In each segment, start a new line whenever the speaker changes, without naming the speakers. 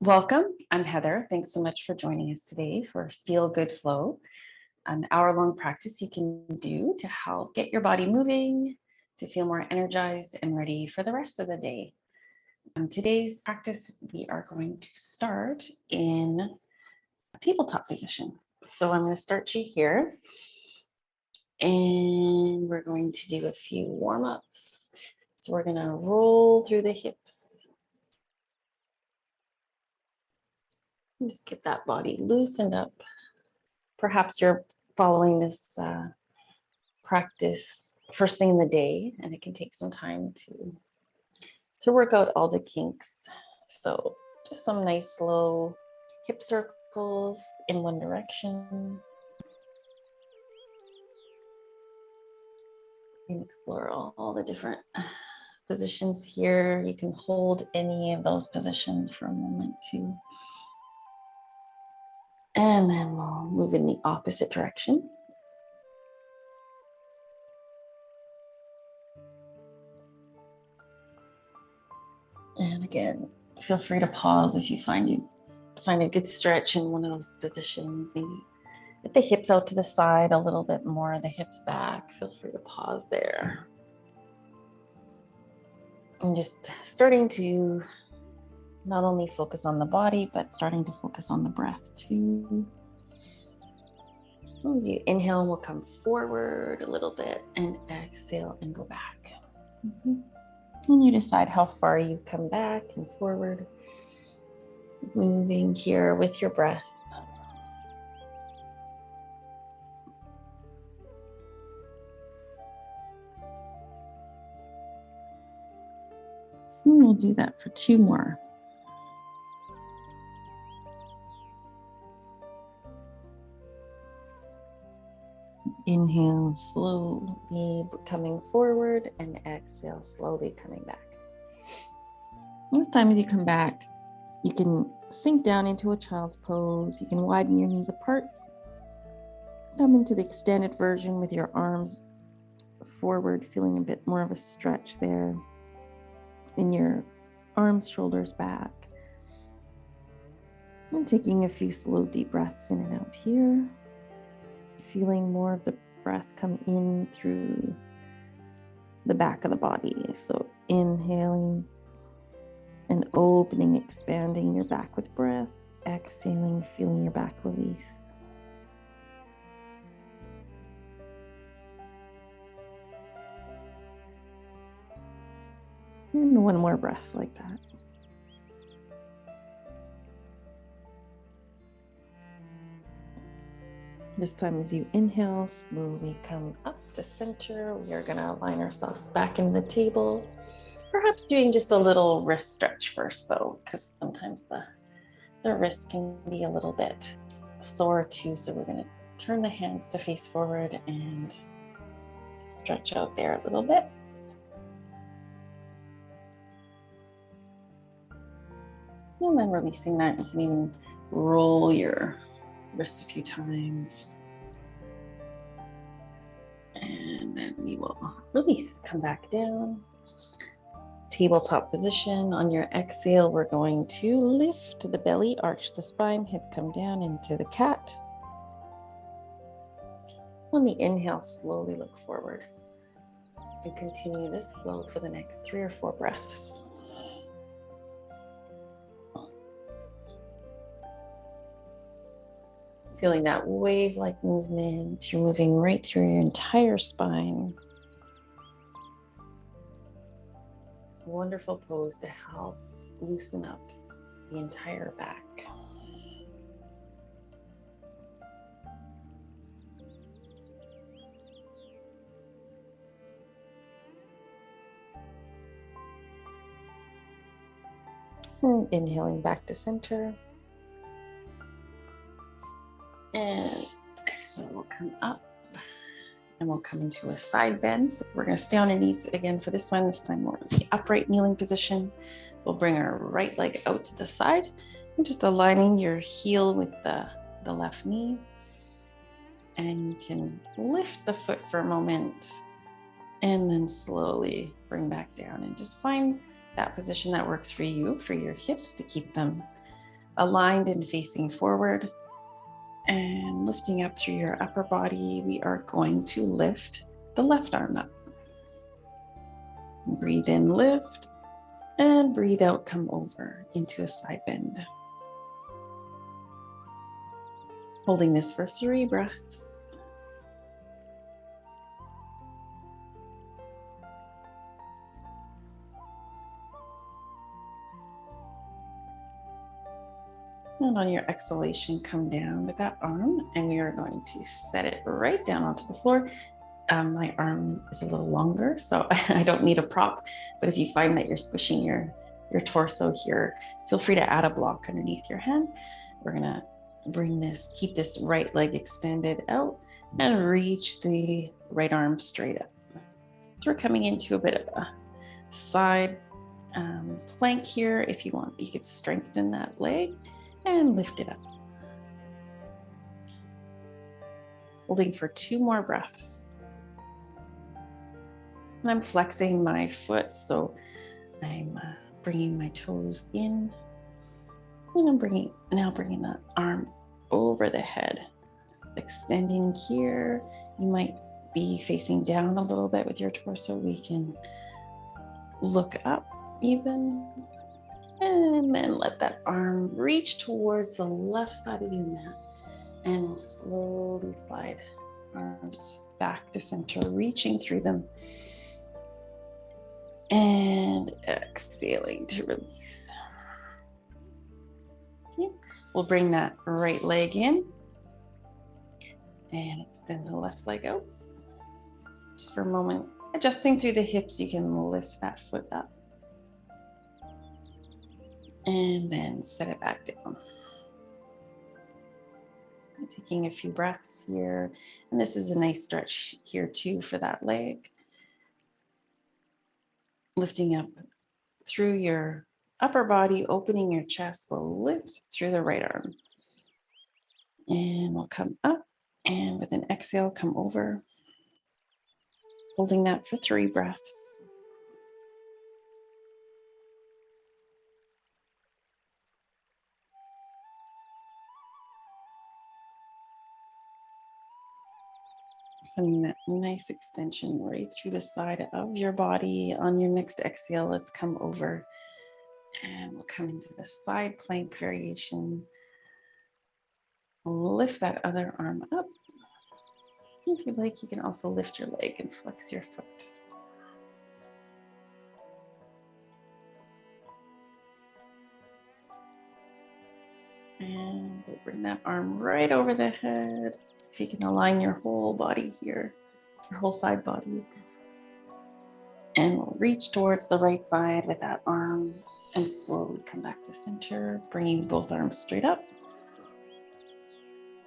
Welcome. I'm Heather. Thanks so much for joining us today for Feel Good Flow, an hour-long practice you can do to help get your body moving, to feel more energized and ready for the rest of the day. Today's practice, we are going to start in a tabletop position. So I'm going to start you here, and we're going to do a few warm-ups. So we're going to roll through the hips. Just get that body loosened up. Perhaps you're following this practice first thing in the day, and it can take some time to work out all the kinks. So just some nice slow hip circles in one direction. You can explore all the different positions here. You can hold any of those positions for a moment too. And then we'll move in the opposite direction. And again, feel free to pause if you find a good stretch in one of those positions. Maybe get the hips out to the side a little bit more, the hips back. Feel free to pause there. I'm just starting to not only focus on the body, but starting to focus on the breath too. As you inhale, we'll come forward a little bit and exhale and go back. And you decide how far you come back and forward, moving here with your breath. And we'll do that for two more. Inhale, slowly coming forward, and exhale, slowly coming back. This time as you come back, you can sink down into a child's pose. You can widen your knees apart. Come into the extended version with your arms forward, feeling a bit more of a stretch there in your arms, shoulders back. And taking a few slow, deep breaths in and out here. Feeling more of the breath come in through the back of the body. So inhaling and opening, expanding your back with breath. Exhaling, feeling your back release. And one more breath like that. This time as you inhale, slowly come up to center. We are going to align ourselves back in the table. Perhaps doing just a little wrist stretch first though, because sometimes the wrist can be a little bit sore too. So we're going to turn the hands to face forward and stretch out there a little bit. And then releasing that, you can even roll your wrist a few times. And then we will release, come back down. Tabletop position. On your exhale, we're going to lift the belly, arch the spine, hip come down into the cat. On the inhale, slowly look forward. And continue this flow for the next 3 or 4 breaths. Feeling that wave-like movement, you're moving right through your entire spine. Wonderful pose to help loosen up the entire back. And inhaling back to center. And so we'll come up and we'll come into a side bend. So we're going to stay on our knees again for this one. This time we're in the upright kneeling position. We'll bring our right leg out to the side and just aligning your heel with the left knee. And you can lift the foot for a moment and then slowly bring back down and just find that position that works for you, for your hips, to keep them aligned and facing forward. And lifting up through your upper body, we are going to lift the left arm up. Breathe in, lift, and breathe out, come over into a side bend. Holding this for 3 breaths. And on your exhalation, come down with that arm, and we are going to set it right down onto the floor. My arm is a little longer, so I don't need a prop, but if you find that you're squishing your torso here, feel free to add a block underneath your hand. We're gonna keep this right leg extended out and reach the right arm straight up. So we're coming into a bit of a side plank here. If you want, you could strengthen that leg and lift it up. Holding for 2 more breaths. And I'm flexing my foot, so I'm bringing my toes in. And I'm bringing the arm over the head, extending here. You might be facing down a little bit with your torso. We can look up even, and then let that arm reach towards the left side of your mat, and we'll slowly slide arms back to center, reaching through them, and exhaling to release. Okay. We'll bring that right leg in and extend the left leg out. Just for a moment, adjusting through the hips, you can lift that foot up. And then set it back down. Taking a few breaths here. And this is a nice stretch here too for that leg. Lifting up through your upper body, opening your chest. We'll lift through the right arm. And we'll come up, and with an exhale, come over. Holding that for 3 breaths. Finding that nice extension right through the side of your body. On your next exhale, let's come over and we'll come into the side plank variation. Lift that other arm up. If you'd like, you can also lift your leg and flex your foot. And we'll bring that arm right over the head. If you can align your whole body here, your whole side body. And we'll reach towards the right side with that arm and slowly come back to center, bringing both arms straight up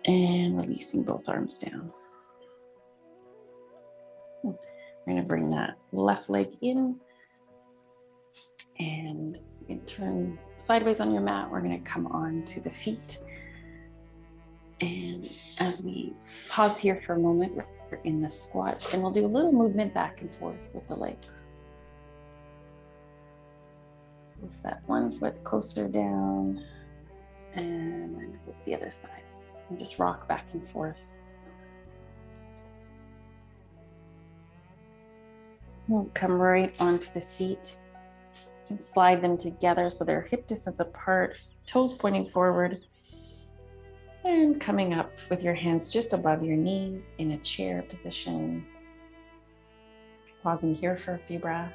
and releasing both arms down. We're going to bring that left leg in and you can turn sideways on your mat. We're going to come on to the feet. And as we pause here for a moment, we're in the squat, and we'll do a little movement back and forth with the legs. So we'll set one foot closer down and then flip the other side and just rock back and forth. We'll come right onto the feet and slide them together so they're hip distance apart, toes pointing forward. And coming up with your hands just above your knees in a chair position. Pausing here for a few breaths.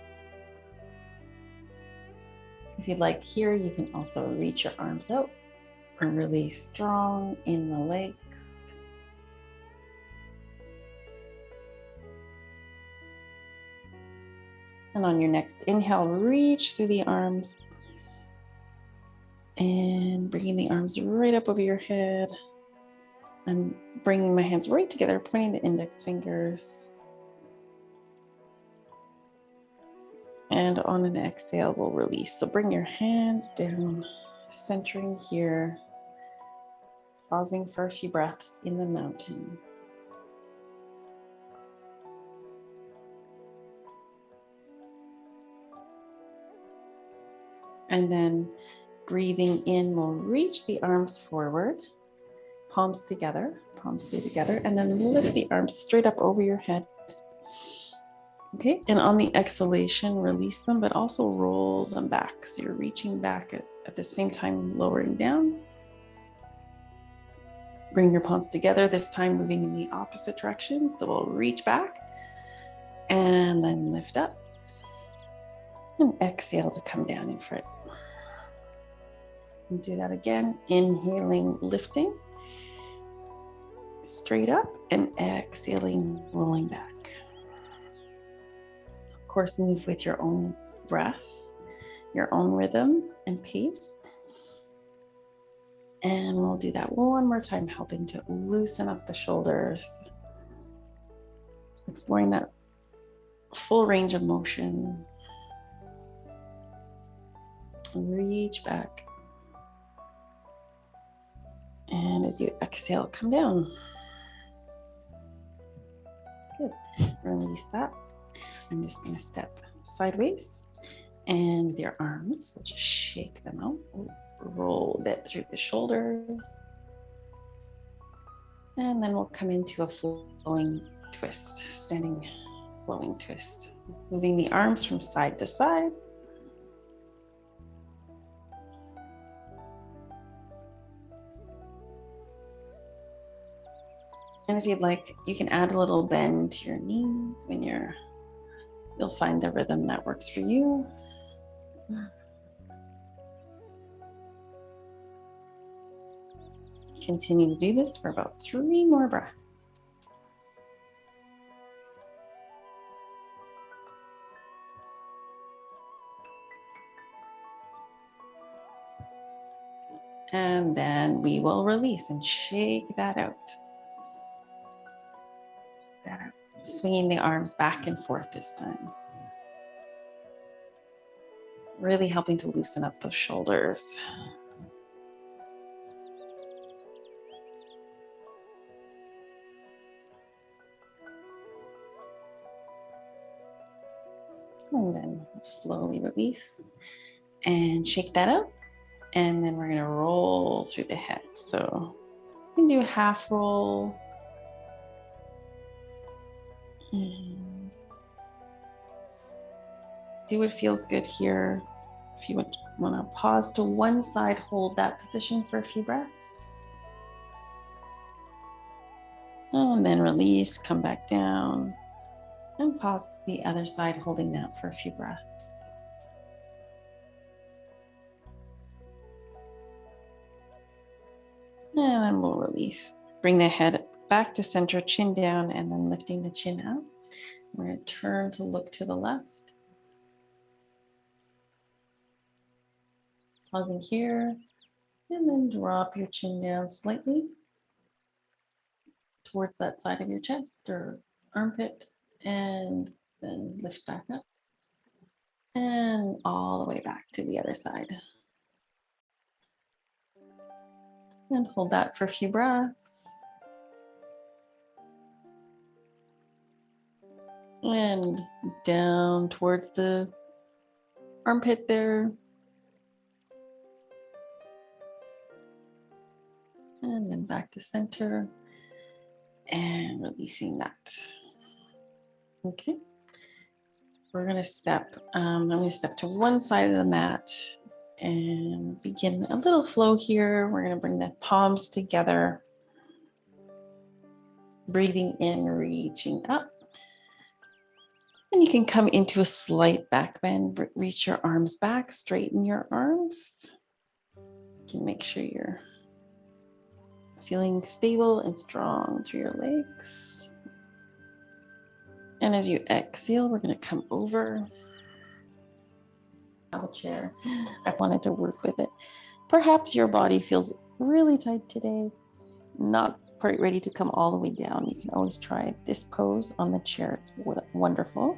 If you'd like here, you can also reach your arms out and really strong in the legs. And on your next inhale, reach through the arms. And bringing the arms right up over your head. I'm bringing my hands right together, pointing the index fingers. And on an exhale, we'll release. So bring your hands down, centering here, pausing for a few breaths in the mountain. And then Breathing in, we'll reach the arms forward, palms together, palms stay together, and then lift the arms straight up over your head. Okay, and on the exhalation, release them, but also roll them back. So you're reaching back at the same time, lowering down. Bring your palms together, this time moving in the opposite direction. So we'll reach back and then lift up. And exhale to come down in front. And do that again. Inhaling, lifting straight up, and exhaling, rolling back. Of course, move with your own breath, your own rhythm and pace. And we'll do that one more time, helping to loosen up the shoulders, exploring that full range of motion. Reach back. And as you exhale, come down. Good. Release that. I'm just going to step sideways. And with your arms, we'll just shake them out. Roll a bit through the shoulders. And then we'll come into a flowing twist, standing flowing twist. Moving the arms from side to side. And if you'd like, you can add a little bend to your knees when you'll find the rhythm that works for you. Continue to do this for about 3 more breaths. And then we will release and shake that out. Swinging the arms back and forth this time. Really helping to loosen up those shoulders. And then slowly release and shake that out. And then we're going to roll through the head. So you can do a half roll. And do what feels good here. If you want to pause to one side, hold that position for a few breaths. And then release, come back down. And pause to the other side, holding that for a few breaths. And then we'll release. Bring the head back to center, chin down, and then lifting the chin up. We're going to turn to look to the left. Pausing here, and then drop your chin down slightly towards that side of your chest or armpit, and then lift back up. And all the way back to the other side. And hold that for a few breaths. And down towards the armpit there. And then back to center. And releasing that. Okay. We're going to step, I'm going to step to one side of the mat and begin a little flow here. We're going to bring the palms together. Breathing in, reaching up. And you can come into a slight back bend, reach your arms back, straighten your arms. You can make sure you're feeling stable and strong through your legs. And as you exhale, we're going to come over the chair. I wanted to work with it. Perhaps your body feels really tight today, not quite ready to come all the way down. You can always try this pose on the chair. It's wonderful.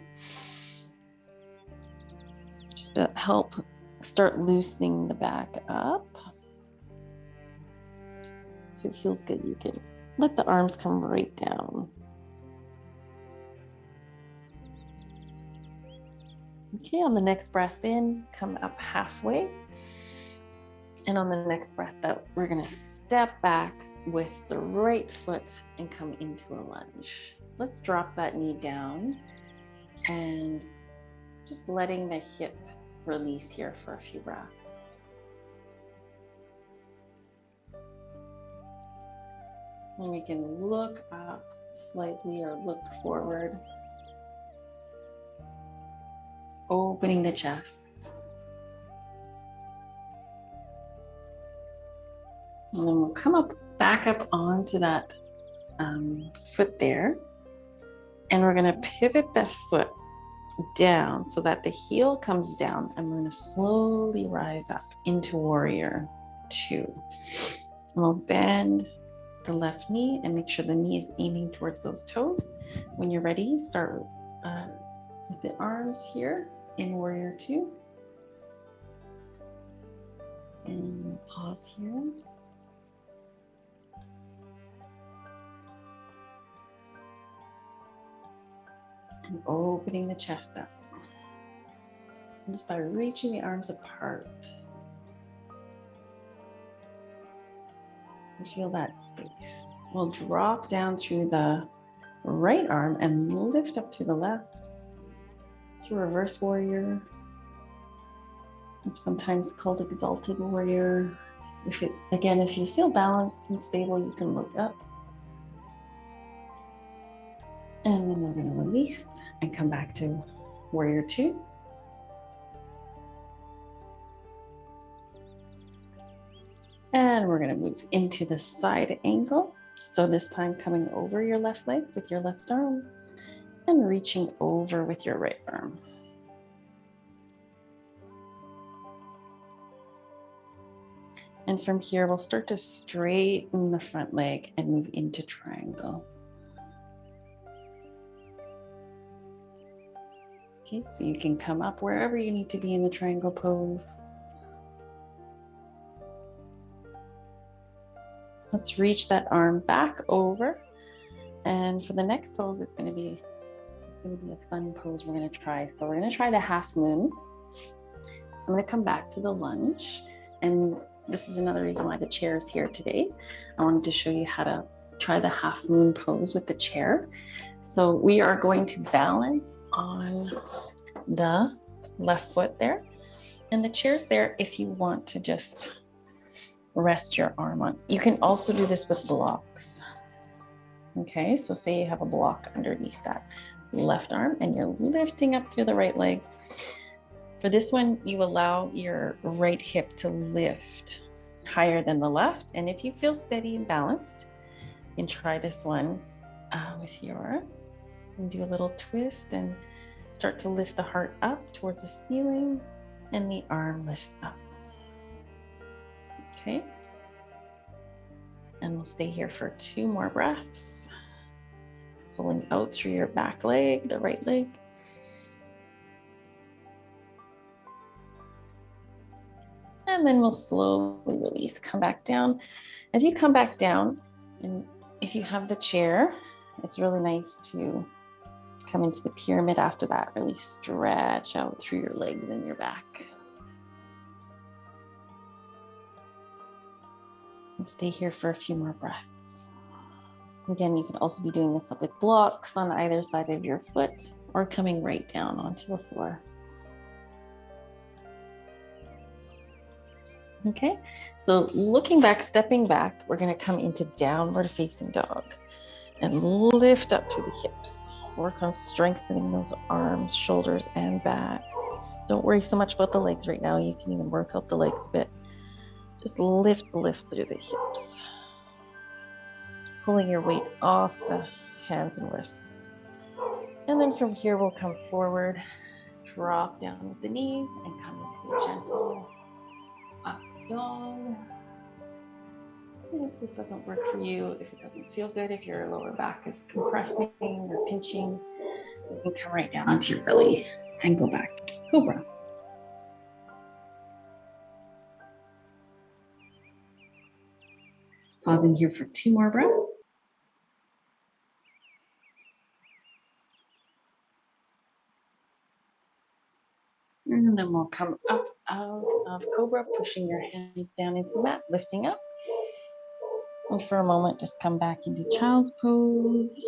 Just to help start loosening the back up. If it feels good, you can let the arms come right down. Okay, on the next breath in, come up halfway. And on the next breath out, we're gonna step back with the right foot and come into a lunge. Let's drop that knee down and just letting the hip release here for a few breaths. And we can look up slightly or look forward, opening the chest. And then we'll come up, back up onto that foot there. And we're gonna pivot the foot down so that the heel comes down, and we're gonna slowly rise up into warrior two. And we'll bend the left knee and make sure the knee is aiming towards those toes. When you're ready, start with the arms here in warrior two. And pause here. And opening the chest up. And just by reaching the arms apart. And feel that space. We'll drop down through the right arm and lift up to the left. To reverse warrior. Sometimes called exalted warrior. If you feel balanced and stable, you can look up. And then we're going to release and come back to warrior two. And we're going to move into the side angle. So this time coming over your left leg with your left arm and reaching over with your right arm. And from here, we'll start to straighten the front leg and move into triangle. Okay, so you can come up wherever you need to be in the triangle pose. Let's reach that arm back over. And for the next pose, it's going to be a fun pose we're going to try. So we're going to try the half moon. I'm going to come back to the lunge. And this is another reason why the chair is here today. I wanted to show you how to try the half moon pose with the chair. So we are going to balance on the left foot there. And the chair's there if you want to just rest your arm on. You can also do this with blocks. Okay, so say you have a block underneath that left arm and you're lifting up through the right leg. For this one, you allow your right hip to lift higher than the left. And if you feel steady and balanced, you can try this one and do a little twist and start to lift the heart up towards the ceiling and the arm lifts up. Okay. And we'll stay here for 2 more breaths. Pulling out through your back leg, the right leg. And then we'll slowly release, come back down. As you come back down, and if you have the chair, it's really nice to come into the pyramid after that. Really stretch out through your legs and your back. And stay here for a few more breaths. Again, you can also be doing this with blocks on either side of your foot or coming right down onto the floor. Okay, so looking back, stepping back, we're going to come into downward facing dog and lift up through the hips. Work on strengthening those arms, shoulders, and back. Don't worry so much about the legs right now. You can even work out the legs a bit. Just lift through the hips. Pulling your weight off the hands and wrists. And then from here, we'll come forward, drop down with the knees, and come into a gentle up dog. And if this doesn't work for you, if it doesn't feel good, if your lower back is compressing or pinching, you can come right down onto your belly and go back to cobra. Pausing here for 2 more breaths. And then we'll come up out of cobra, pushing your hands down into the mat, lifting up. And for a moment, just come back into child's pose.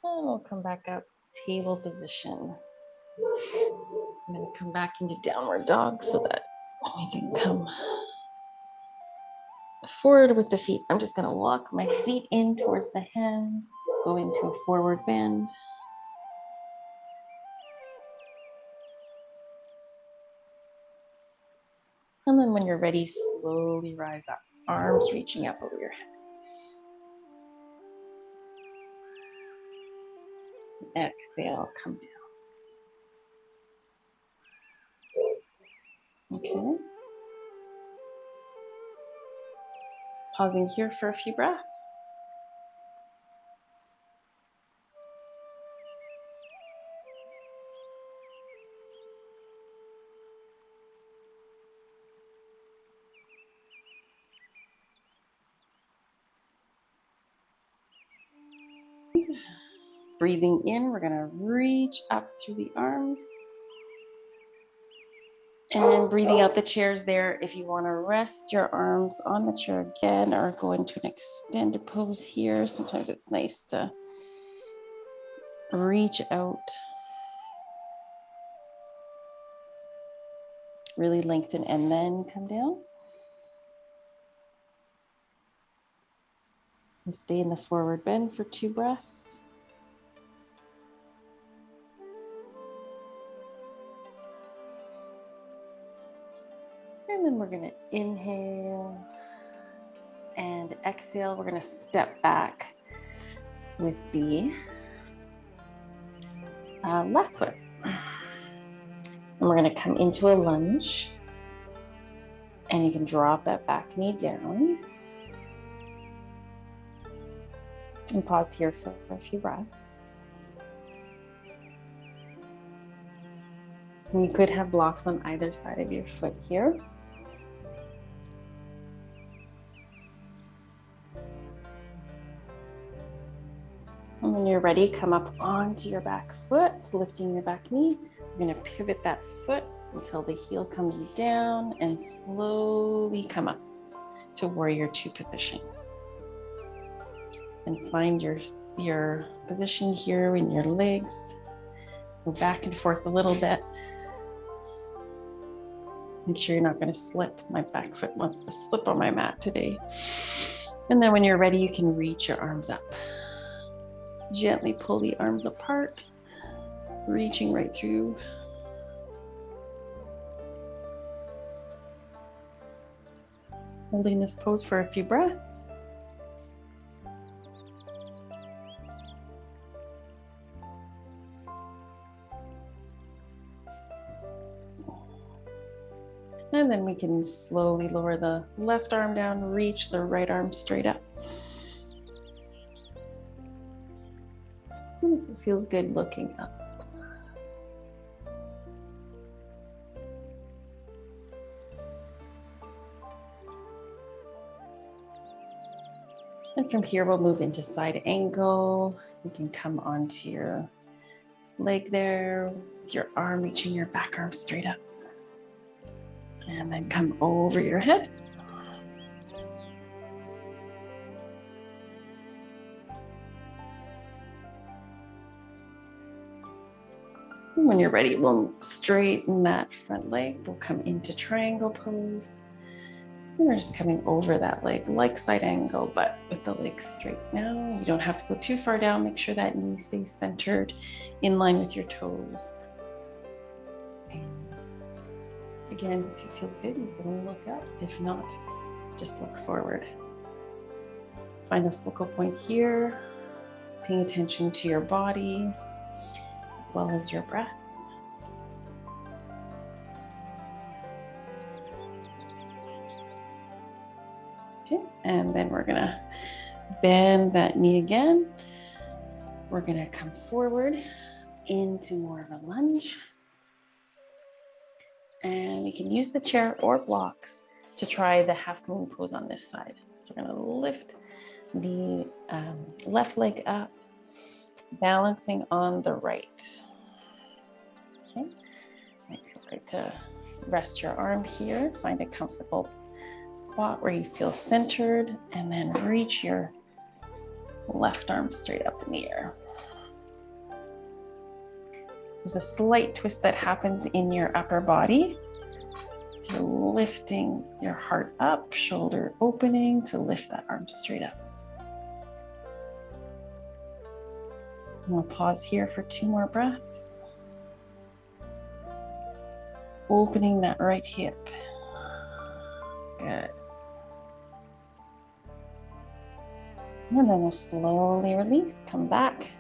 And we'll come back up, table position. I'm going to come back into downward dog so that we can come forward with the feet. I'm just going to walk my feet in towards the hands, go into a forward bend. And then when you're ready, slowly rise up, arms reaching up over your head. Exhale, come down. Okay. Pausing here for a few breaths. Breathing in, we're going to reach up through the arms. And breathing out the chairs there. If you want to rest your arms on the chair again or go into an extended pose here, sometimes it's nice to reach out. Really lengthen and then come down. And stay in the forward bend for 2 breaths. And then we're going to inhale and exhale. We're going to step back with the left foot. And we're going to come into a lunge. And you can drop that back knee down. And pause here for a few breaths. And you could have blocks on either side of your foot here. And when you're ready, come up onto your back foot, lifting your back knee. You're going to pivot that foot until the heel comes down and slowly come up to warrior 2 position. And find your position here in your legs. Go back and forth a little bit. Make sure you're not going to slip. My back foot wants to slip on my mat today. And then when you're ready, you can reach your arms up. Gently pull the arms apart, reaching right through. Holding this pose for a few breaths. And then we can slowly lower the left arm down, reach the right arm straight up. And if it feels good, looking up. And from here, we'll move into side angle. You can come onto your leg there with your arm reaching your back arm straight up. And then come over your head. And when you're ready, we'll straighten that front leg. We'll come into triangle pose. And we're just coming over that leg like side angle, but with the leg straight now. You don't have to go too far down. Make sure that knee stays centered in line with your toes. Again, if it feels good, you can look up. If not, just look forward. Find a focal point here, paying attention to your body as well as your breath. Okay, and then we're gonna bend that knee again. We're gonna come forward into more of a lunge. And we can use the chair or blocks to try the half moon pose on this side. So we're gonna lift the left leg up, balancing on the right. Okay, right to rest your arm here, find a comfortable spot where you feel centered, and then reach your left arm straight up in the air. There's a slight twist that happens in your upper body. So you're lifting your heart up, shoulder opening to lift that arm straight up. And we'll pause here for 2 more breaths. Opening that right hip. Good. And then we'll slowly release, come back.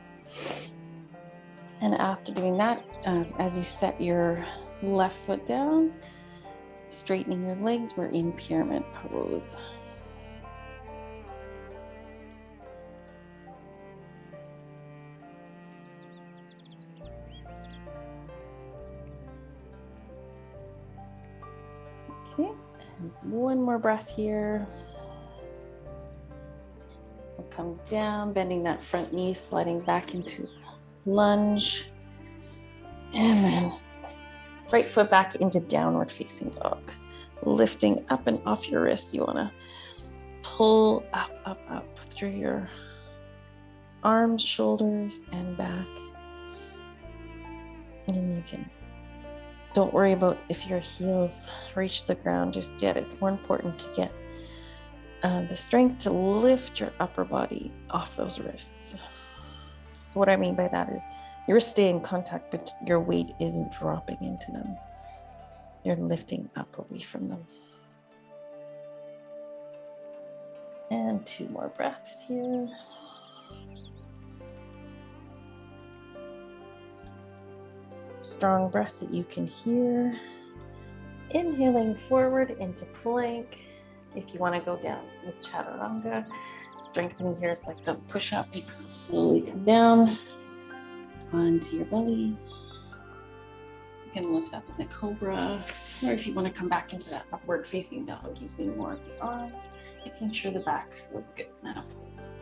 And after doing that, as you set your left foot down, straightening your legs, we're in pyramid pose. Okay, and 1 more breath here. We'll come down, bending that front knee, sliding back into lunge. And then right foot back into downward facing dog. Lifting up and off your wrists. You wanna pull up, up, up through your arms, shoulders, and back. And you can, don't worry about if your heels reach the ground just yet. It's more important to get the strength to lift your upper body off those wrists. So what I mean by that is your wrists stay in contact, but your weight isn't dropping into them. You're lifting up away from them. And 2 more breaths here. Strong breath that you can hear. Inhaling forward into plank. If you want to go down with chaturanga, strengthening here is like the push up. You can slowly come down onto your belly. You can lift up in the cobra, or if you want to come back into that upward facing dog using more of the arms, making sure the back feels good in that pose.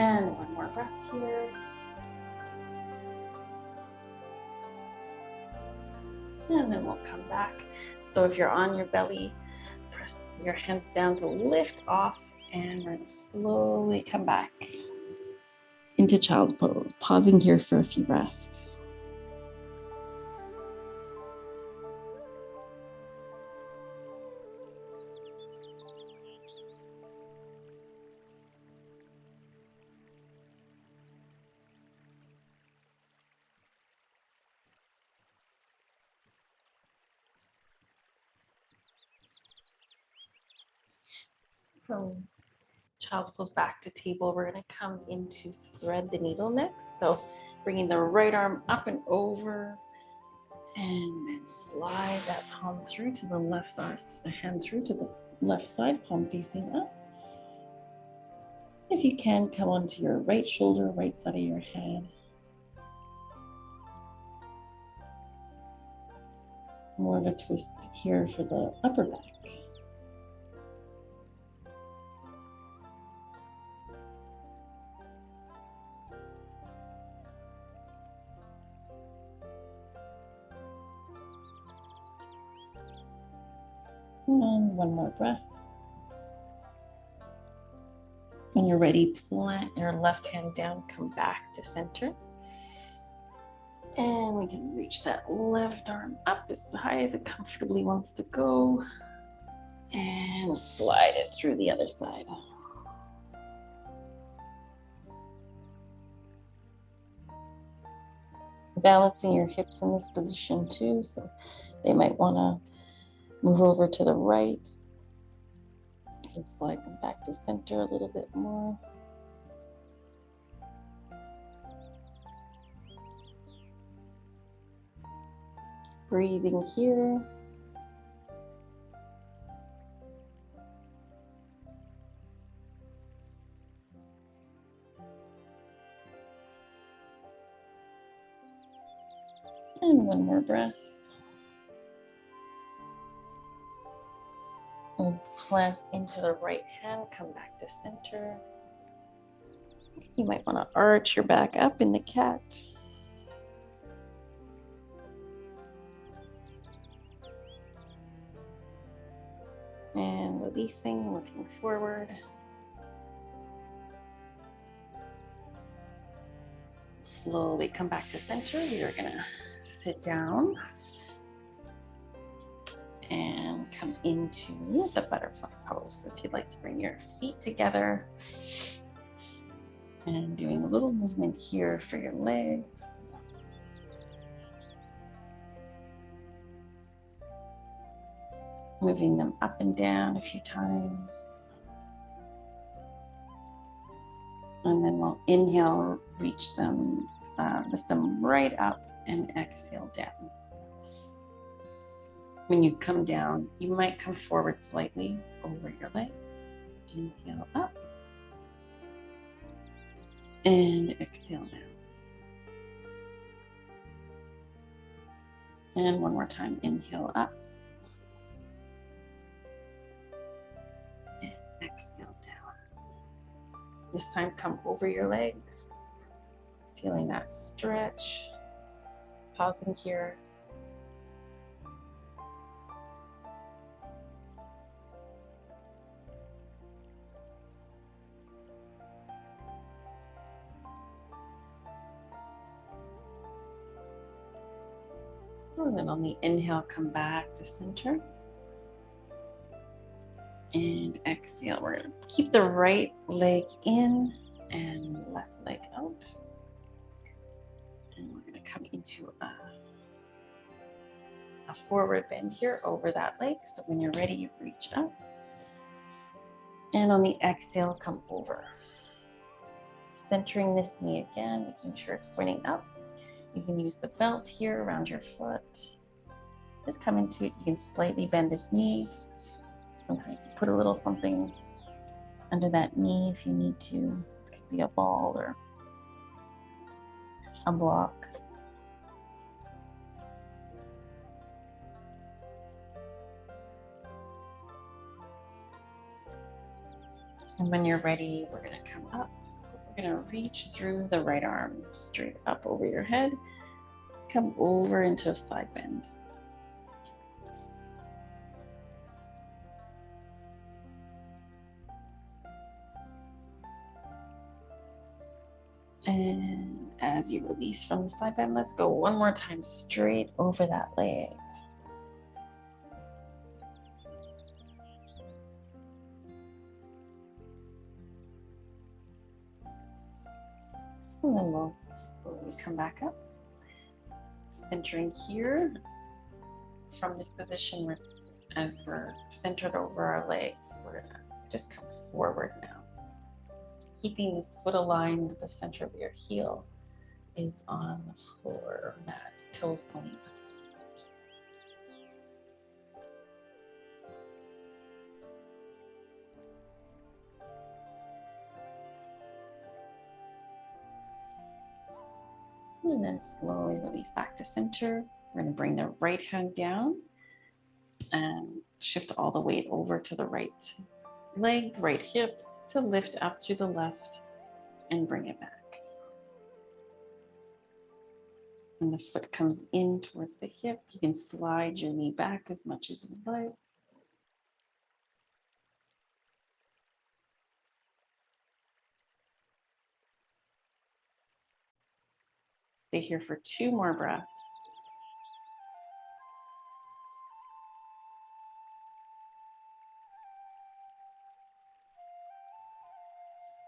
And 1 more breath here. And then we'll come back. So if you're on your belly, press your hands down to lift off, and we're going to slowly come back into child's pose, pausing here for a few breaths. From child's pose back to table, we're going to come into thread the needle next. So bringing the right arm up and over, and then slide that palm through to the left side, the hand through to the left side, palm facing up. If you can, come onto your right shoulder, right side of your head. More of a twist here for the upper back. And 1 more breath. When you're ready, plant your left hand down, come back to center. And we can reach that left arm up as high as it comfortably wants to go. And slide it through the other side. Balancing your hips in this position too, so they might want to move over to the right. You can slide them back to center a little bit more. Breathing here. And one more breath. We'll plant into the right hand, come back to center. You might want to arch your back up in the cat. And releasing, looking forward. Slowly come back to center. We are gonna sit down and come into the butterfly pose. So if you'd like to bring your feet together and doing a little movement here for your legs. Moving them up and down a few times. And then we'll inhale, reach them, lift them right up and exhale down. When you come down, you might come forward slightly over your legs. Inhale up and exhale down. And one more time, inhale up and exhale down. This time, come over your legs, feeling that stretch, pausing here. And then on the inhale, come back to center. And exhale, we're gonna keep the right leg in and left leg out. And we're gonna come into a forward bend here over that leg. So when you're ready, you reach up. And on the exhale, come over. Centering this knee again, making sure it's pointing up. You can use the belt here around your foot. Just come into it. You can slightly bend this knee. Sometimes you put a little something under that knee if you need to. It could be a ball or a block. And when you're ready, we're going to come up. We're going to reach through the right arm straight up over your head. Come over into a side bend. And as you release from the side bend, let's go one more time straight over that leg. And then we'll slowly come back up. Centering here from this position, as we're centered over our legs, we're gonna just come forward now. Keeping this foot aligned, the center of your heel is on the floor or mat, toes pointing up. And then slowly release back to center. We're going to bring the right hand down and shift all the weight over to the right leg, right hip, to lift up through the left and bring it back. When the foot comes in towards the hip, you can slide your knee back as much as you like. Stay here for 2 more breaths.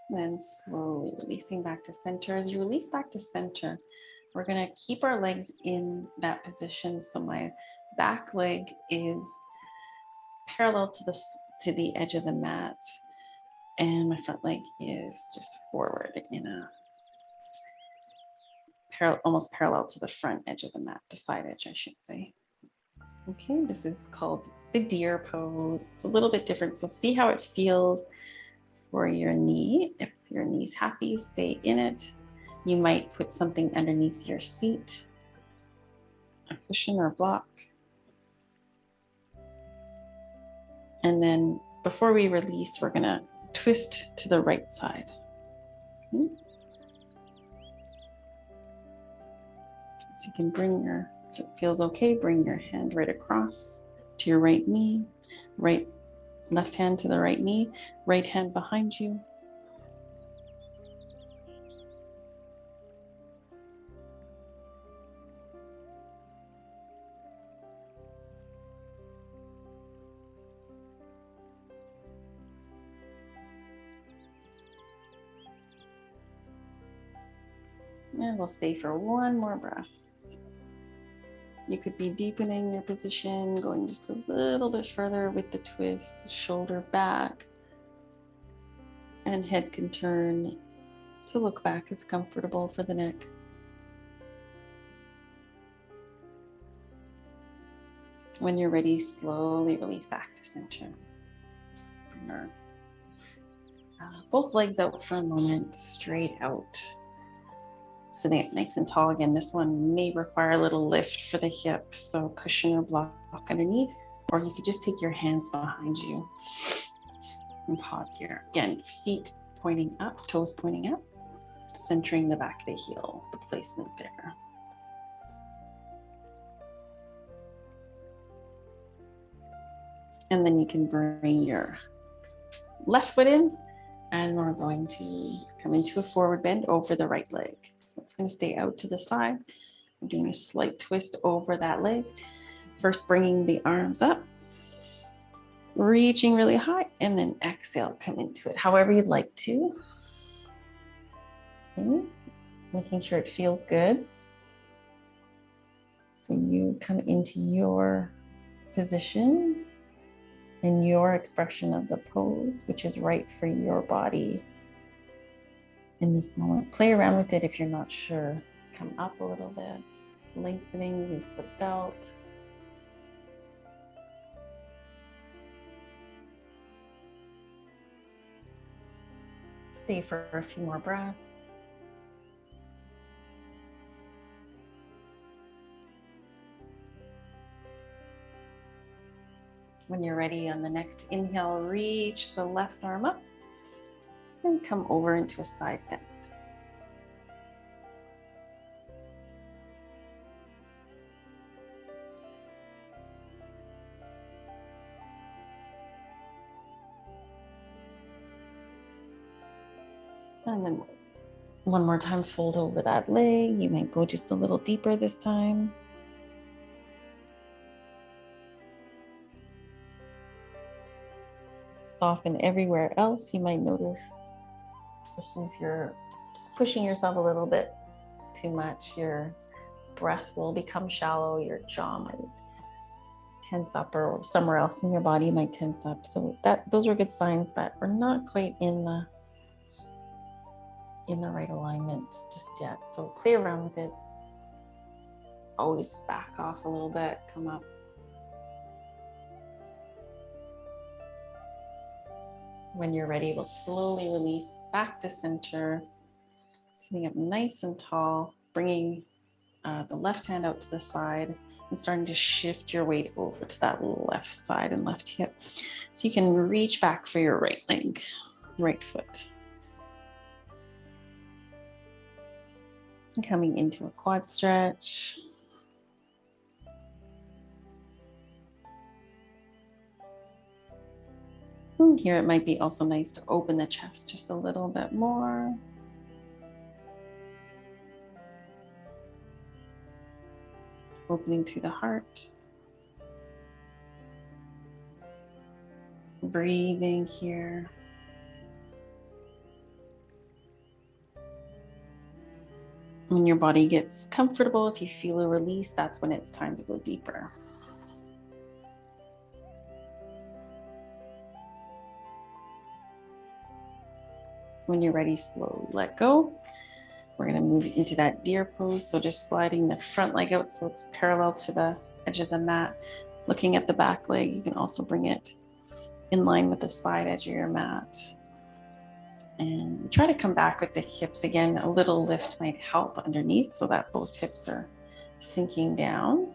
Then slowly releasing back to center. As you release back to center, we're going to keep our legs in that position. So my back leg is parallel to the edge of the mat, and my front leg is just forward in a almost parallel to the front edge of the mat, the side edge, I should say. Okay, this is called the deer pose. It's a little bit different, so see how it feels for your knee. If your knee's happy, stay in it. You might put something underneath your seat. a cushion or a block. And then before we release, we're gonna twist to the right side. Okay. So you can bring your, if it feels okay, bring your hand right across to your right knee, left hand to the right knee, right hand behind you. And we'll stay for one more breath. You could be deepening your position, going just a little bit further with the twist, shoulder back, and head can turn to look back if comfortable for the neck. When you're ready, slowly release back to center. Bring our both legs out for a moment, straight out. Sitting up nice and tall again. This one may require a little lift for the hips, so cushion or block underneath, or you could just take your hands behind you and pause here. Again, feet pointing up, toes pointing up, centering the back of the heel, the placement there. And then you can bring your left foot in, and we're going to come into a forward bend over the right leg. So it's going to stay out to the side. I'm doing a slight twist over that leg. First, bringing the arms up, reaching really high, and then exhale, come into it however you'd like to. Okay. Making sure it feels good. So you come into your position and your expression of the pose, which is right for your body in this moment. Play around with it if you're not sure. Come up a little bit, lengthening, use the belt. Stay for a few more breaths. When you're ready, on the next inhale, reach the left arm up and come over into a side bend. And then one more time, fold over that leg. You might go just a little deeper this time. Soften everywhere else you might notice, especially if you're pushing yourself a little bit too much. Your breath will become shallow, your jaw might tense up, or somewhere else in your body might tense up. So those are good signs that we're not quite in the right alignment just yet. So play around with it. Always back off a little bit, come up. When you're ready, we'll slowly release back to center, sitting up nice and tall, bringing the left hand out to the side and starting to shift your weight over to that left side and left hip. So you can reach back for your right leg, right foot. And coming into a quad stretch. Here it might be also nice to open the chest just a little bit more. Opening through the heart. Breathing here. When your body gets comfortable, if you feel a release, that's when it's time to go deeper. When you're ready, slowly let go. We're going to move into that deer pose. So just sliding the front leg out so it's parallel to the edge of the mat. Looking at the back leg, you can also bring it in line with the side edge of your mat. And try to come back with the hips again. A little lift might help underneath so that both hips are sinking down.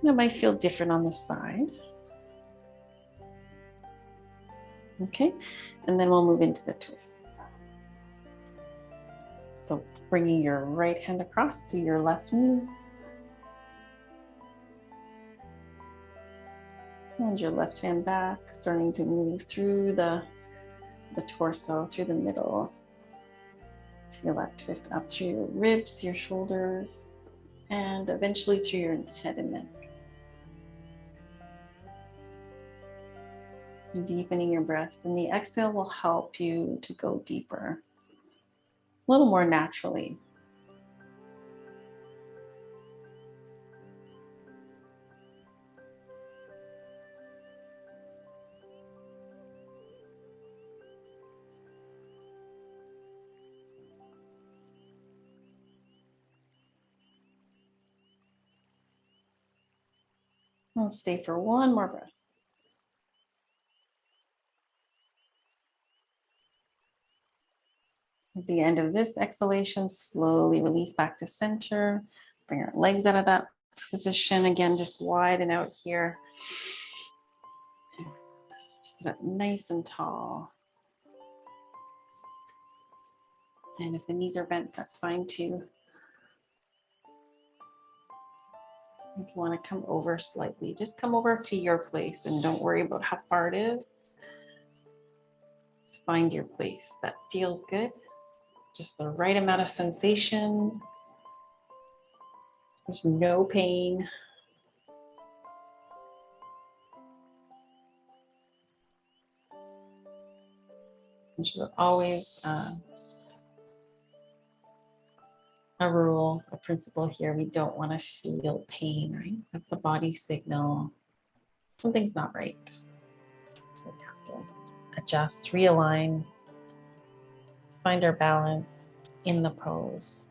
That might feel different on the side. Okay, and then we'll move into the twist. So bringing your right hand across to your left knee. And your left hand back, starting to move through the torso, through the middle. Feel that twist up through your ribs, your shoulders, and eventually through your head and neck. Deepening your breath, and the exhale will help you to go deeper, a little more naturally. We'll stay for one more breath. At the end of this exhalation, slowly release back to center. Bring our legs out of that position. Again, just widen out here. Sit up nice and tall. And if the knees are bent, that's fine too. If you want to come over slightly, just come over to your place and don't worry about how far it is. Just find your place that feels good. Just the right amount of sensation. There's no pain. Which is always a rule, a principle here. We don't want to feel pain, right? That's the body signal. Something's not right. So we have to adjust, realign, find our balance in the pose.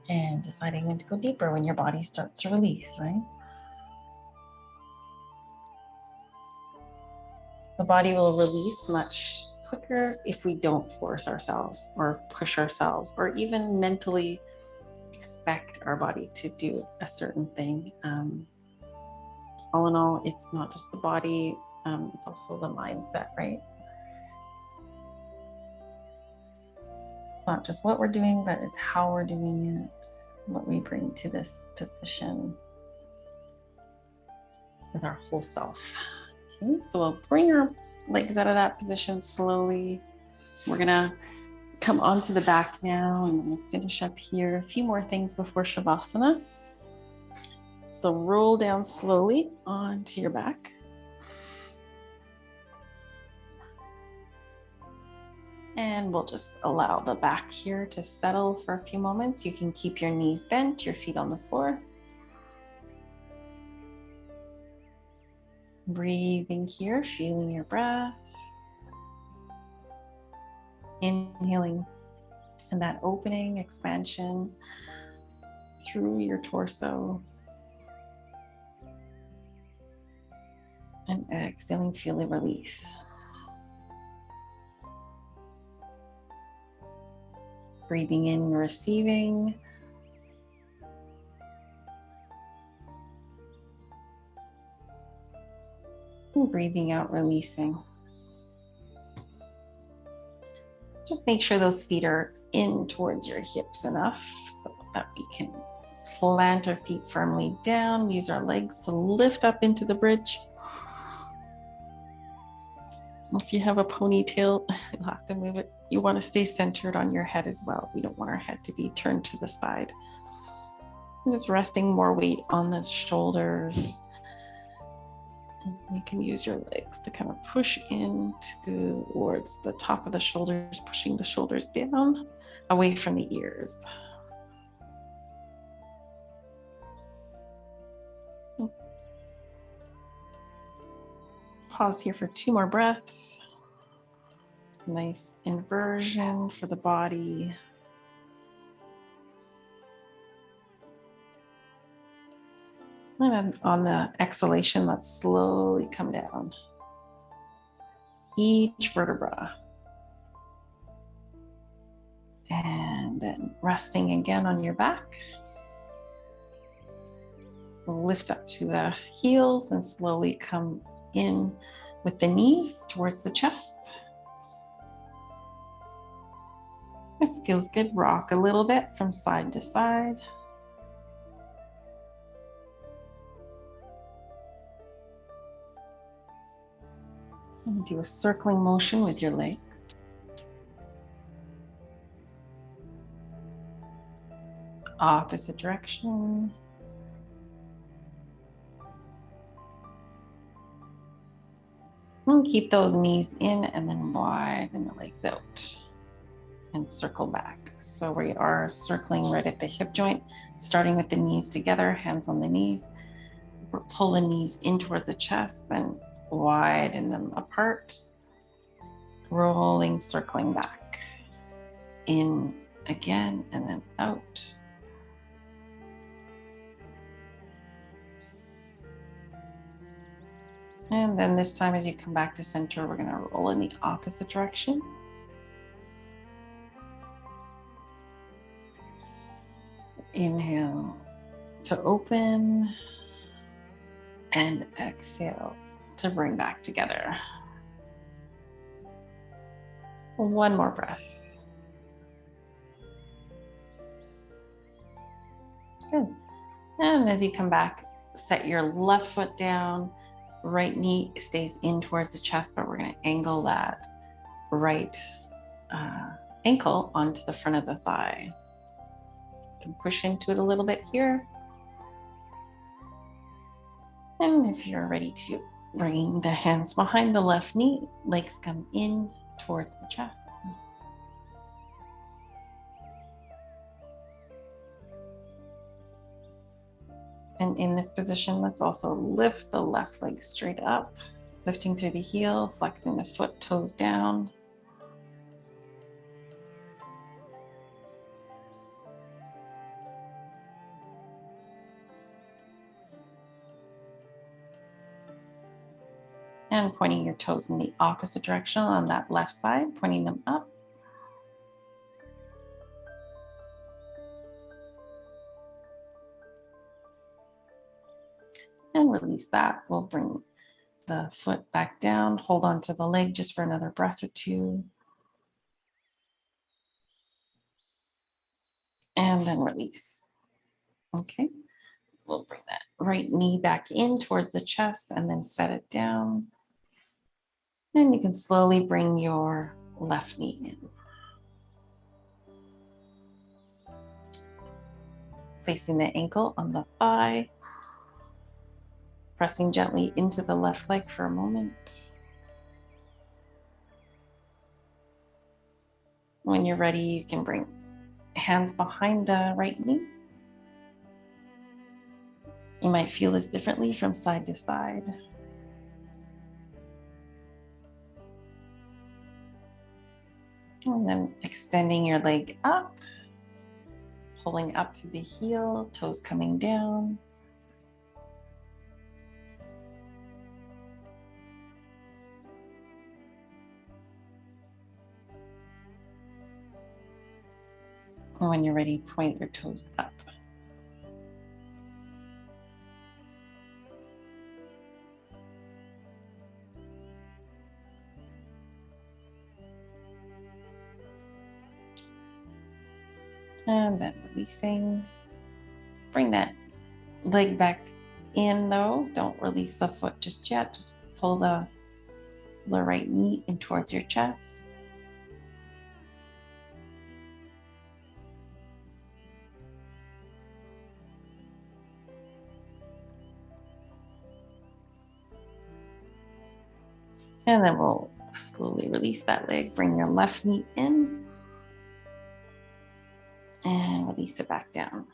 And deciding when to go deeper when your body starts to release, right? The body will release much quicker if we don't force ourselves or push ourselves or even mentally expect our body to do a certain thing. All in all, it's not just the body, it's also the mindset, right? It's not just what we're doing, but it's how we're doing it, what we bring to this position with our whole self. Okay, so we'll bring our legs out of that position slowly. We're gonna come onto the back now and we'll finish up here. A few more things before Shavasana. So roll down slowly onto your back. And we'll just allow the back here to settle for a few moments. You can keep your knees bent, your feet on the floor. Breathing here, feeling your breath. Inhaling, and that opening, expansion through your torso. And exhaling, feeling release. Breathing in, receiving. And breathing out, releasing. Just make sure those feet are in towards your hips enough so that we can plant our feet firmly down. Use our legs to lift up into the bridge. If you have a ponytail, you'll have to move it. You want to stay centered on your head as well. We don't want our head to be turned to the side. And just resting more weight on the shoulders. And you can use your legs to kind of push in towards the top of the shoulders, pushing the shoulders down, away from the ears. Pause here for 2 more breaths. Nice inversion for the body. And then on the exhalation, let's slowly come down. Each vertebra. And And then resting again on your back. Lift up to the heels and slowly come in with the knees towards the chest. It feels good. Rock a little bit from side to side. And do a circling motion with your legs. Opposite direction. And keep those knees in and then widen the legs out and circle back. So we are circling right at the hip joint, starting with the knees together, hands on the knees. Pull the knees in towards the chest, then widen them apart. Rolling, circling back. In again and then out. And then this time as you come back to center, we're going to roll in the opposite direction. So inhale to open and exhale to bring back together. One more breath. Good. And as you come back, set your left foot down. Right knee stays in towards the chest, but we're going to angle that right ankle onto the front of the thigh. You can push into it a little bit here. And if you're ready to bring the hands behind the left knee, legs come in towards the chest. And in this position, let's also lift the left leg straight up, lifting through the heel, flexing the foot, toes down. And pointing your toes in the opposite direction on that left side, pointing them up. And release that. We'll bring the foot back down, hold on to the leg just for another breath or two. And then release. Okay. We'll bring that right knee back in towards the chest and then set it down. And you can slowly bring your left knee in. Placing the ankle on the thigh. Pressing gently into the left leg for a moment. When you're ready, you can bring hands behind the right knee. You might feel this differently from side to side. And then extending your leg up, pulling up through the heel, toes coming down. And when you're ready, point your toes up. And then releasing. Bring that leg back in though. Don't release the foot just yet. Just pull the right knee in towards your chest. And then we'll slowly release that leg. Bring your left knee in. And release it back down.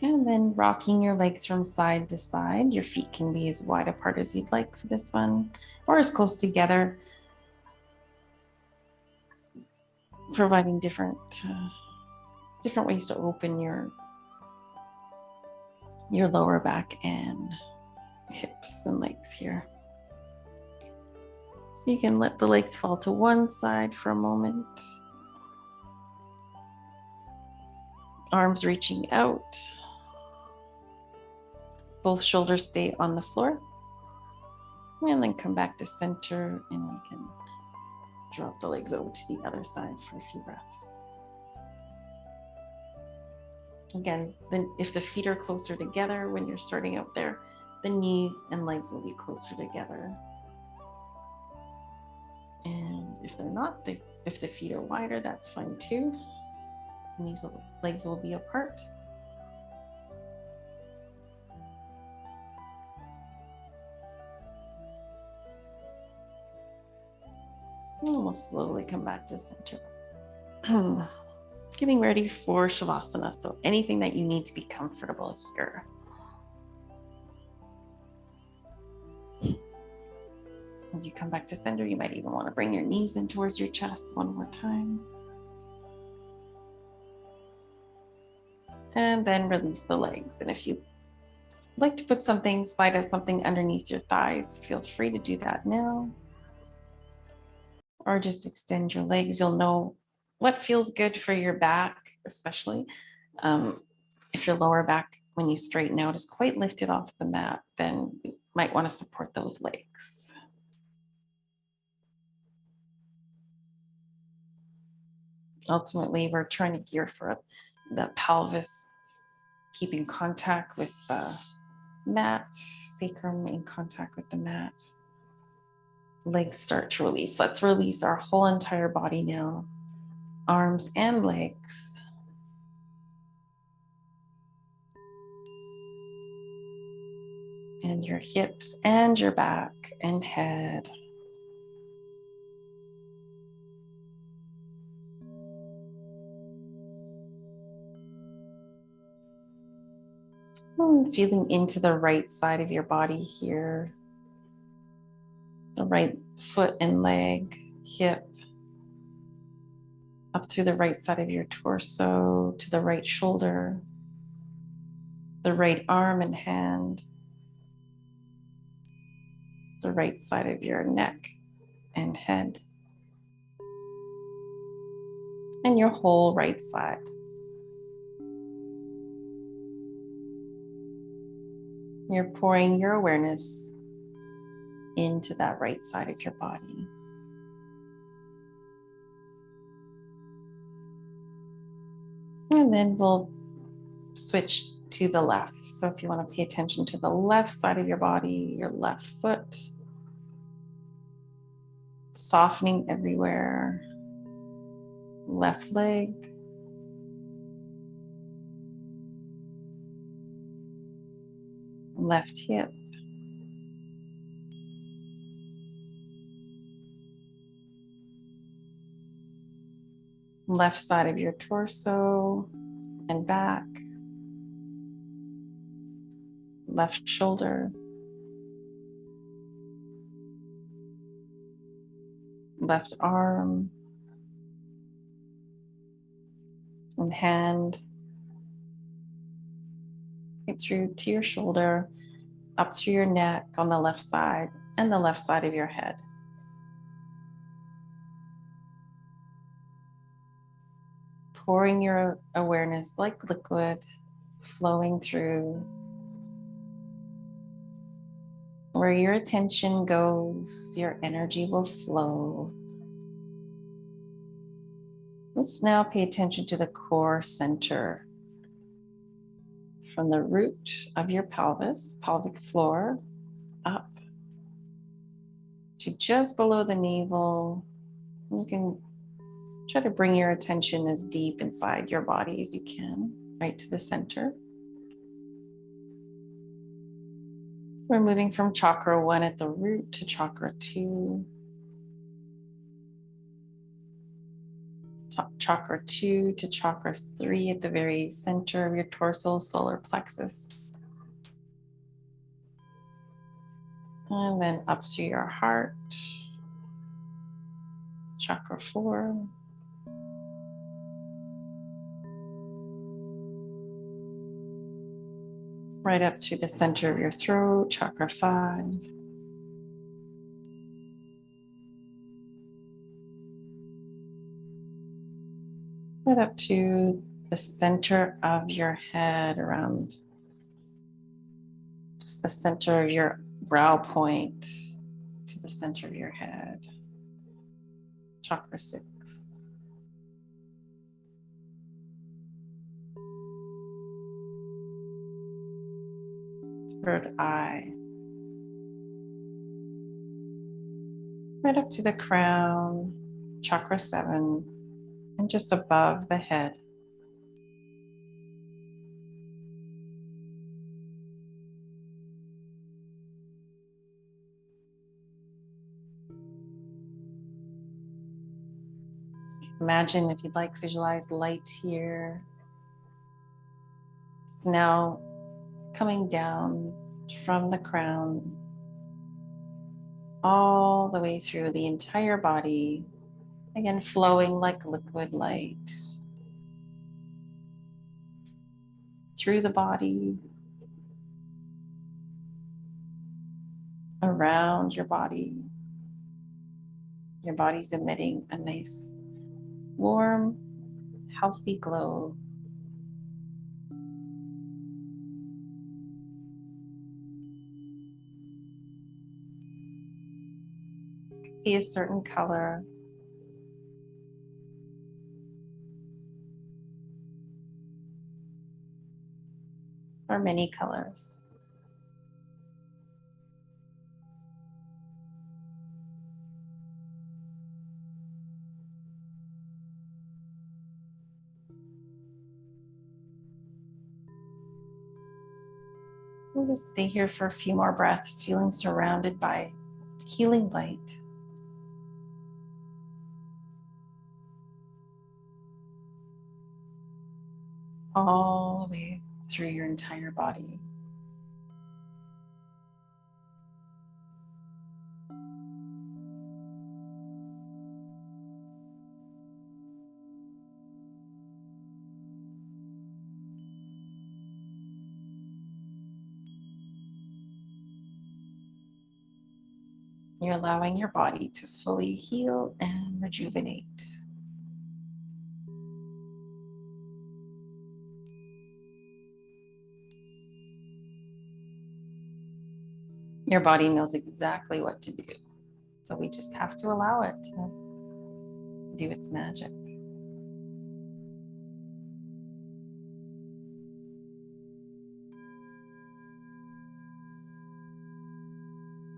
And then rocking your legs from side to side. Your feet can be as wide apart as you'd like for this one, or as close together, providing different ways to open your lower back and hips and legs here. So you can let the legs fall to one side for a moment. Arms reaching out. Both shoulders stay on the floor. And then come back to center, and we can drop the legs over to the other side for a few breaths. Again, then if the feet are closer together when you're starting out there, the knees and legs will be closer together. And if they're not, if the feet are wider, that's fine too. Knees, legs will be apart. And we'll slowly come back to center. Getting ready for Shavasana. So anything that you need to be comfortable here. As you come back to center, you might even want to bring your knees in towards your chest one more time. And then release the legs. And if you like to put something, slide out something underneath your thighs, feel free to do that now. Or just extend your legs. You'll know what feels good for your back, especially if your lower back, when you straighten out, is quite lifted off the mat, then you might want to support those legs. Ultimately, we're trying to gear for the pelvis, keeping contact with the mat, sacrum in contact with the mat. Legs start to release. Let's release our whole entire body now, arms and legs. And your hips and your back and head. And feeling into the right side of your body here. The right foot and leg, hip, up through the right side of your torso to the right shoulder, the right arm and hand, the right side of your neck and head, and your whole right side. You're pouring your awareness into that right side of your body. And then we'll switch to the left. So if you want to pay attention to the left side of your body, your left foot, softening everywhere, left leg, left hip, left side of your torso and back, left shoulder, left arm and hand, right through to your shoulder, up through your neck on the left side and the left side of your head. Pouring your awareness like liquid, flowing through. Where your attention goes, your energy will flow. Let's now pay attention to the core center. From the root of your pelvis, pelvic floor, up to just below the navel. You can try to bring your attention as deep inside your body as you can, right to the center. So we're moving from chakra 1 at the root to chakra 2. Chakra 2 to chakra 3 at the very center of your torso, solar plexus. And then up to your heart, chakra 4. Right up to the center of your throat, chakra 5. Right up to the center of your head, around just the center of your brow point to the center of your head. Chakra 6. Third eye. Right up to the crown, chakra 7, and just above the head. Imagine, if you'd like, visualize light here. It's now coming down from the crown all the way through the entire body. Again, flowing like liquid light through the body, around your body. Your body's emitting a nice, warm, healthy glow. Be a certain color. Or many colors. We'll just stay here for a few more breaths, feeling surrounded by healing light. All the way through your entire body. You're allowing your body to fully heal and rejuvenate. Your body knows exactly what to do, so we just have to allow it to do its magic.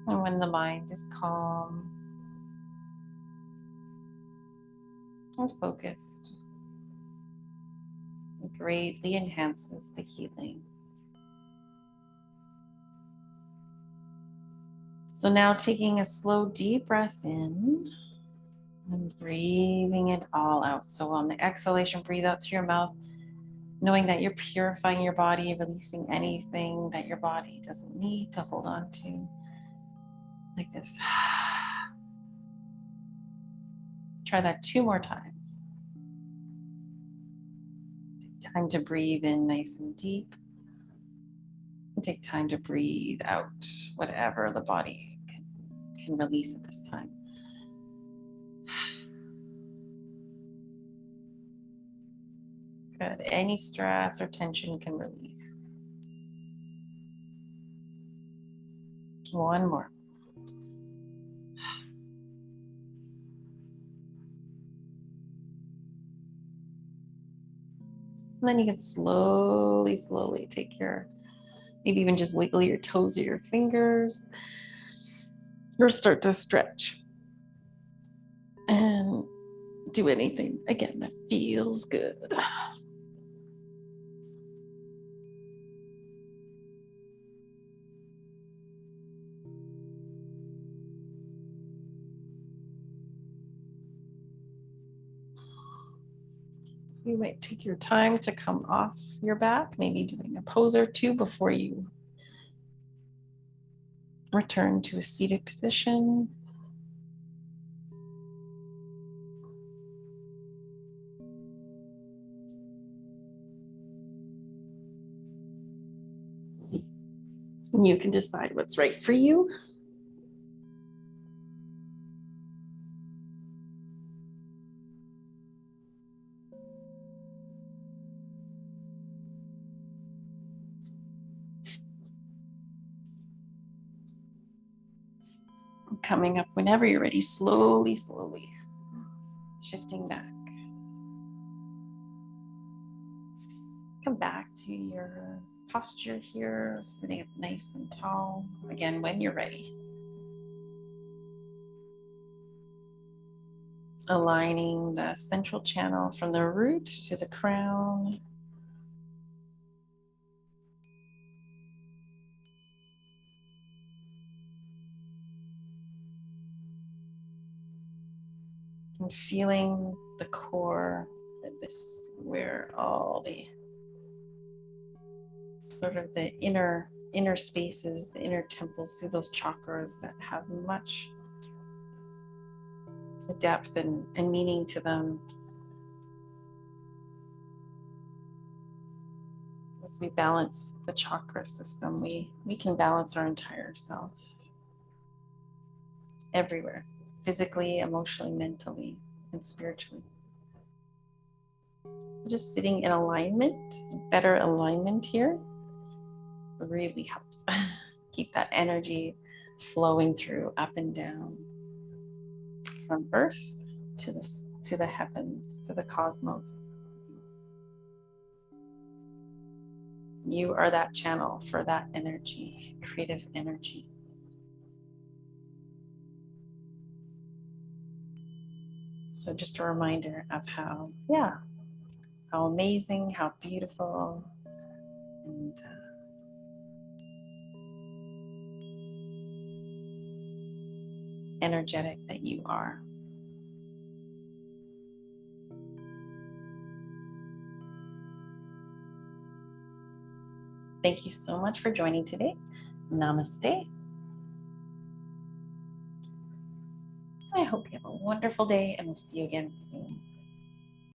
And when the mind is calm and focused, it greatly enhances the healing. So now taking a slow, deep breath in and breathing it all out. So on the exhalation, breathe out through your mouth, knowing that you're purifying your body, releasing anything that your body doesn't need to hold on to. Like this. Try that 2 more times. Take time to breathe in nice and deep. And take time to breathe out whatever the body can release at this time. Good. Any stress or tension can release. 1 more. And then you can slowly, slowly take your, maybe even just wiggle your toes or your fingers, or start to stretch. And do anything, again, that feels good. So you might take your time to come off your back, maybe doing a pose or 2 before you return to a seated position. And you can decide what's right for you. Coming up whenever you're ready, slowly, slowly shifting back. Come back to your posture here, sitting up nice and tall. Again, when you're ready. Aligning the central channel from the root to the crown. And feeling the core, this where all the sort of the inner spaces, the inner temples through those chakras that have much depth and meaning to them. As we balance the chakra system, we can balance our entire self. Everywhere, physically, emotionally, mentally, and spiritually. Just sitting in alignment, better alignment here, really helps keep that energy flowing through up and down from earth to the heavens, to the cosmos. You are that channel for that energy, creative energy. So just a reminder of how amazing, how beautiful, and energetic that you are. Thank you so much for joining today. Namaste. I hope you have a wonderful day, and we'll see you again soon.